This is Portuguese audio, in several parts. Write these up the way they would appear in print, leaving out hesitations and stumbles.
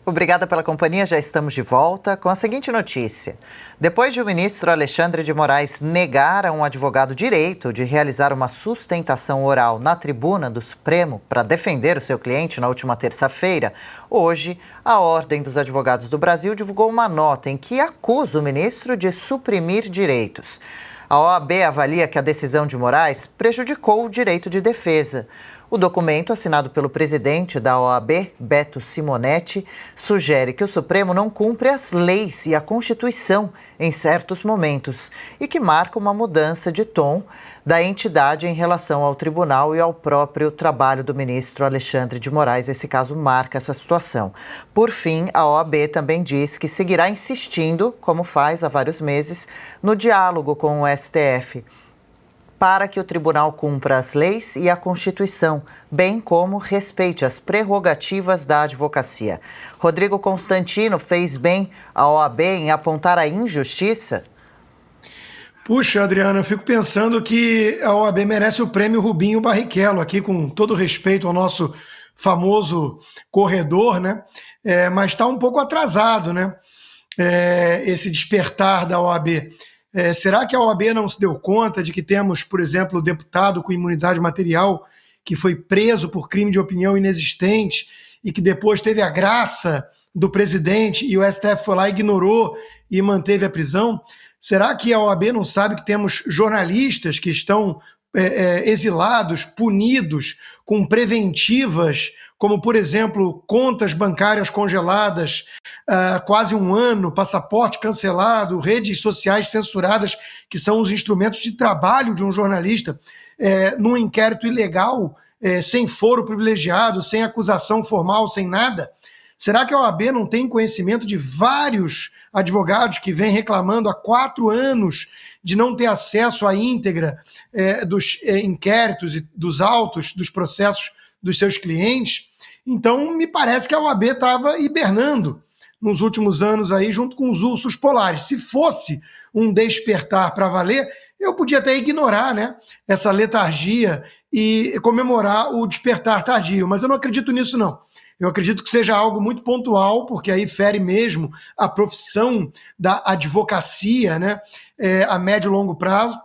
Obrigada pela companhia, já estamos de volta com a seguinte notícia. Depois de o ministro Alexandre de Moraes negar a um advogado direito de realizar uma sustentação oral na tribuna do Supremo para defender o seu cliente na última terça-feira, hoje a Ordem dos Advogados do Brasil divulgou uma nota em que acusa o ministro de suprimir direitos. A OAB avalia que a decisão de Moraes prejudicou o direito de defesa. O documento, assinado pelo presidente da OAB, Beto Simonetti, sugere que o Supremo não cumpre as leis e a Constituição em certos momentos e que marca uma mudança de tom da entidade em relação ao tribunal e ao próprio trabalho do ministro Alexandre de Moraes. Esse caso marca essa situação. Por fim, a OAB também diz que seguirá insistindo, como faz há vários meses, no diálogo com o STF, para que o tribunal cumpra as leis e a Constituição, bem como respeite as prerrogativas da advocacia. Rodrigo Constantino, fez bem a OAB em apontar a injustiça? Puxa, Adriana, eu fico pensando que a OAB merece o prêmio Rubinho Barrichello, aqui com todo respeito ao nosso famoso corredor, né? Mas está um pouco atrasado, né? Esse despertar da OAB. Será que a OAB não se deu conta de que temos, por exemplo, o deputado com imunidade material que foi preso por crime de opinião inexistente e que depois teve a graça do presidente e o STF foi lá, ignorou e manteve a prisão? Será que a OAB não sabe que temos jornalistas que estão exilados, punidos com preventivas, como, por exemplo, contas bancárias congeladas, quase um ano, passaporte cancelado, redes sociais censuradas, que são os instrumentos de trabalho de um jornalista, num inquérito ilegal, sem foro privilegiado, sem acusação formal, sem nada? Será que a OAB não tem conhecimento de vários advogados que vêm reclamando há 4 anos de não ter acesso à íntegra dos inquéritos e dos autos, dos processos dos seus clientes? Então, me parece que a OAB estava hibernando nos últimos anos aí, junto com os ursos polares. Se fosse um despertar para valer, eu podia até ignorar, né, essa letargia e comemorar o despertar tardio, mas eu não acredito nisso, não. Eu acredito que seja algo muito pontual, porque aí fere mesmo a profissão da advocacia, né, a médio e longo prazo.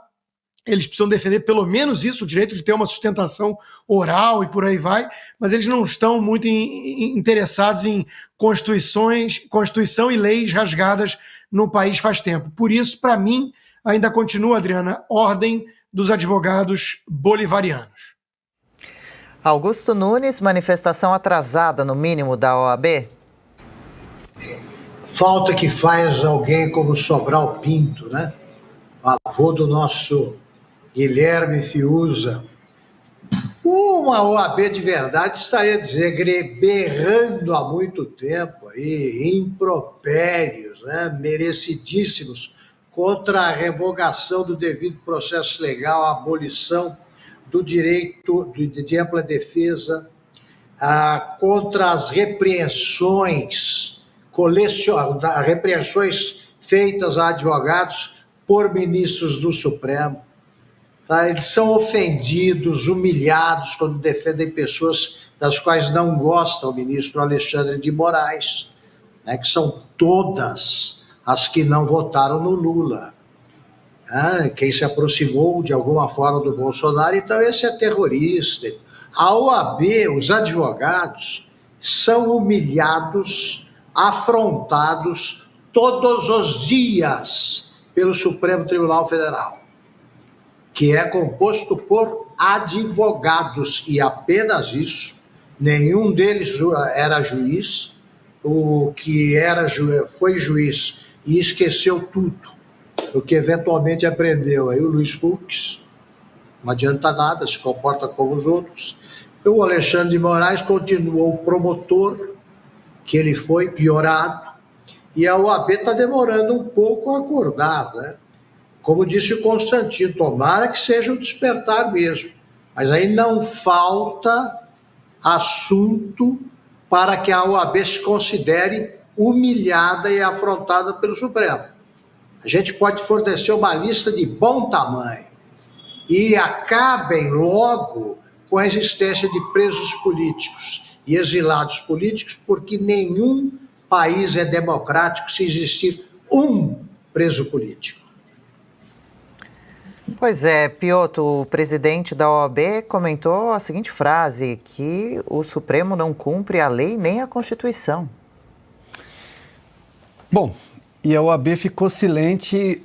Eles precisam defender pelo menos isso, o direito de ter uma sustentação oral e por aí vai, mas eles não estão muito interessados em Constituição e leis rasgadas no país faz tempo. Por isso, para mim, ainda continua, Adriana, Ordem dos Advogados Bolivarianos. Augusto Nunes, manifestação atrasada, no mínimo, da OAB? Falta que faz alguém como Sobral Pinto, né? O avô do nosso Guilherme Fiuza. Uma OAB de verdade estaria a dizer, berrando há muito tempo aí, impropérios, né, merecidíssimos, contra a revogação do devido processo legal, a abolição do direito de ampla defesa, contra as repreensões feitas a advogados por ministros do Supremo. Tá? Eles são ofendidos, humilhados quando defendem pessoas das quais não gosta o ministro Alexandre de Moraes, né, que são todas as que não votaram no Lula. Quem se aproximou de alguma forma do Bolsonaro, então esse é terrorista. A OAB, os advogados, são humilhados, afrontados todos os dias pelo Supremo Tribunal Federal, que é composto por advogados, e apenas isso. Nenhum deles era juiz. O que era foi juiz e esqueceu tudo o que eventualmente aprendeu. Aí o Luiz Fux, não adianta nada, se comporta como os outros. O Alexandre de Moraes continuou promotor, que ele foi piorado, e a OAB está demorando um pouco a acordar, né? Como disse o Constantino, tomara que seja um despertar mesmo. Mas aí não falta assunto para que a OAB se considere humilhada e afrontada pelo Supremo. A gente pode fornecer uma lista de bom tamanho e acabem logo com a existência de presos políticos e exilados políticos, porque nenhum país é democrático se existir um preso político. Pois é, Piotr, o presidente da OAB comentou a seguinte frase, que o Supremo não cumpre a lei nem a Constituição. Bom, e a OAB ficou silente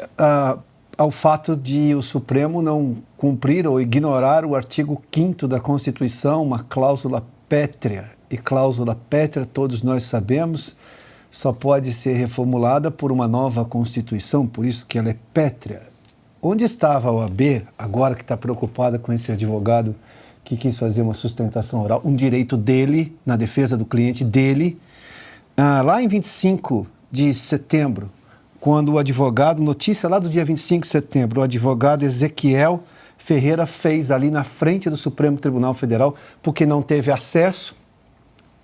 ao fato de o Supremo não cumprir ou ignorar o artigo 5º da Constituição, uma cláusula pétrea. E cláusula pétrea, todos nós sabemos, só pode ser reformulada por uma nova Constituição, por isso que ela é pétrea. Onde estava a OAB, agora que está preocupada com esse advogado que quis fazer uma sustentação oral, um direito dele, na defesa do cliente dele, lá em 25 de setembro, quando o advogado, notícia lá do dia 25 de setembro, o advogado Ezequiel Ferreira fez ali na frente do Supremo Tribunal Federal, porque não teve acesso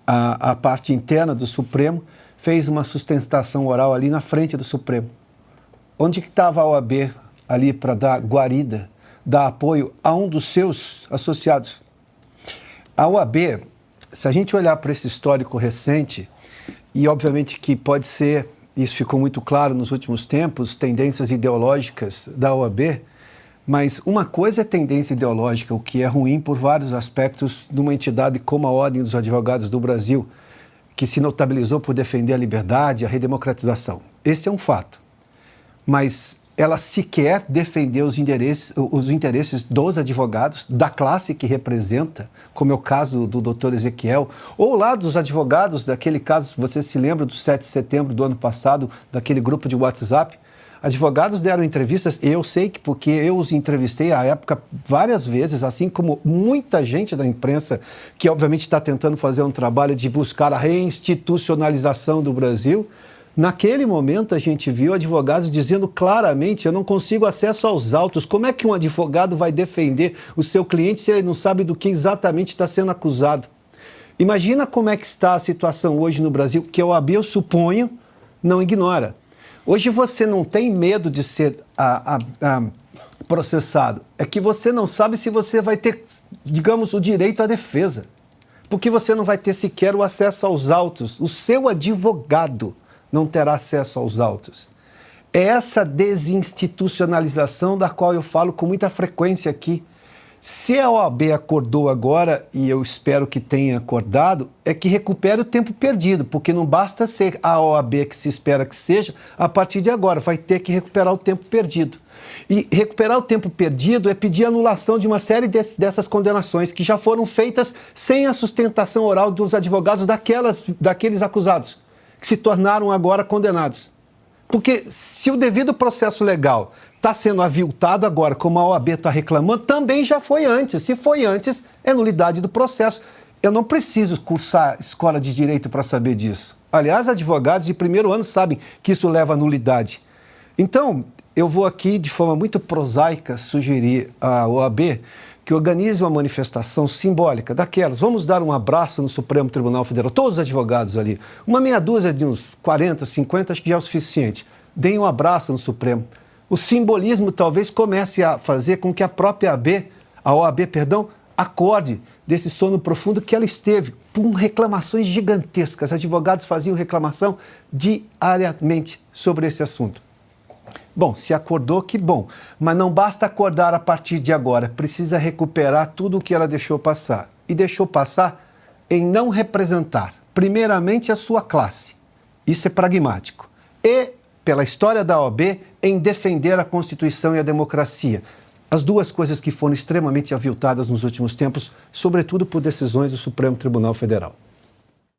à parte interna do Supremo, fez uma sustentação oral ali na frente do Supremo. Onde que estava a OAB ali para dar guarida, dar apoio a um dos seus associados? A OAB, se a gente olhar para esse histórico recente, e obviamente que pode ser, isso ficou muito claro nos últimos tempos, tendências ideológicas da OAB, mas uma coisa é tendência ideológica, o que é ruim por vários aspectos numa entidade como a Ordem dos Advogados do Brasil, que se notabilizou por defender a liberdade, a redemocratização. Esse é um fato. Mas ela sequer defendeu os interesses dos advogados, da classe que representa, como é o caso do doutor Ezequiel, ou lá dos advogados daquele caso, você se lembra do 7 de setembro do ano passado, daquele grupo de WhatsApp. Advogados deram entrevistas, eu sei que porque eu os entrevistei à época várias vezes, assim como muita gente da imprensa que obviamente está tentando fazer um trabalho de buscar a reinstitucionalização do Brasil. Naquele momento a gente viu advogados dizendo claramente, eu não consigo acesso aos autos, como é que um advogado vai defender o seu cliente se ele não sabe do que exatamente está sendo acusado? Imagina como é que está a situação hoje no Brasil, que a OAB, eu suponho, não ignora. Hoje você não tem medo de ser processado. É que você não sabe se você vai ter, digamos, o direito à defesa. Porque você não vai ter sequer o acesso aos autos. O seu advogado não terá acesso aos autos. É essa desinstitucionalização da qual eu falo com muita frequência aqui. Se a OAB acordou agora, e eu espero que tenha acordado, é que recupere o tempo perdido, porque não basta ser a OAB que se espera que seja, a partir de agora vai ter que recuperar o tempo perdido. E recuperar o tempo perdido é pedir anulação de uma série dessas condenações que já foram feitas sem a sustentação oral dos advogados daqueles acusados, que se tornaram agora condenados. Porque se o devido processo legal está sendo aviltado agora, como a OAB está reclamando, também já foi antes. Se foi antes, é nulidade do processo. Eu não preciso cursar escola de direito para saber disso. Aliás, advogados de primeiro ano sabem que isso leva a nulidade. Então, eu vou aqui, de forma muito prosaica, sugerir à OAB que organize uma manifestação simbólica daquelas. Vamos dar um abraço no Supremo Tribunal Federal, todos os advogados ali. Uma meia dúzia de uns 40, 50, acho que já é o suficiente. Deem um abraço no Supremo. O simbolismo talvez comece a fazer com que a própria OAB, acorde desse sono profundo que ela esteve, com reclamações gigantescas. Advogados faziam reclamação diariamente sobre esse assunto. Bom, se acordou, que bom. Mas não basta acordar a partir de agora. Precisa recuperar tudo o que ela deixou passar. E deixou passar em não representar, primeiramente, a sua classe. Isso é pragmático. E, pela história da OAB, em defender a Constituição e a democracia. As duas coisas que foram extremamente aviltadas nos últimos tempos, sobretudo por decisões do Supremo Tribunal Federal.